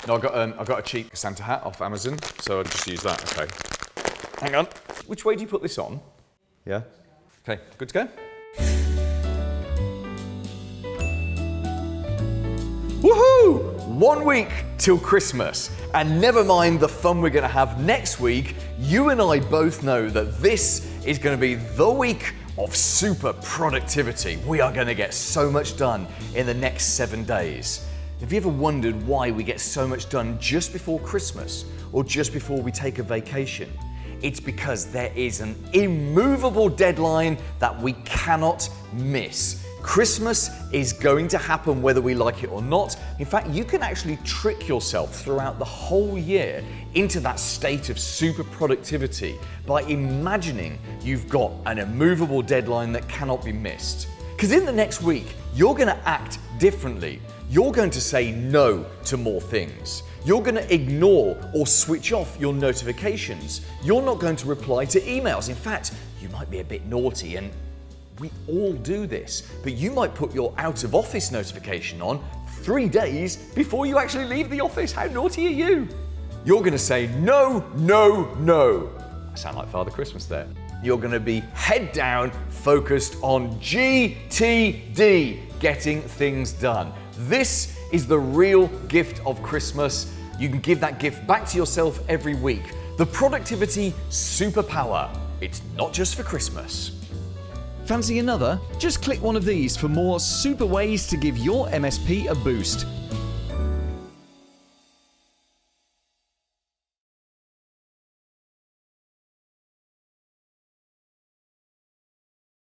No, I got a cheap Santa hat off Amazon, so I'll just use that. Okay. Hang on. Which way do you put this on? Yeah. Okay, good to go? Woohoo! 1 week till Christmas. And never mind the fun we're gonna have next week, you and I both know that this is gonna be the week of super productivity. We are gonna get so much done in the next 7 days. Have you ever wondered why we get so much done just before Christmas or just before we take a vacation? It's because there is an immovable deadline that we cannot miss. Christmas is going to happen whether we like it or not. In fact, you can actually trick yourself throughout the whole year into that state of super productivity by imagining you've got an immovable deadline that cannot be missed. Because in the next week, you're going to act differently. You're going to say no to more things. You're going to ignore or switch off your notifications. You're not going to reply to emails. In fact, you might be a bit naughty, and we all do this, but you might put your out of office notification on 3 days before you actually leave the office. How naughty are you? You're going to say no, no, no. I sound like Father Christmas there. You're going to be head down, focused on GTD, getting things done. This is the real gift of Christmas. You can give that gift back to yourself every week. The productivity superpower. It's not just for Christmas. Fancy another? Just click one of these for more super ways to give your MSP a boost.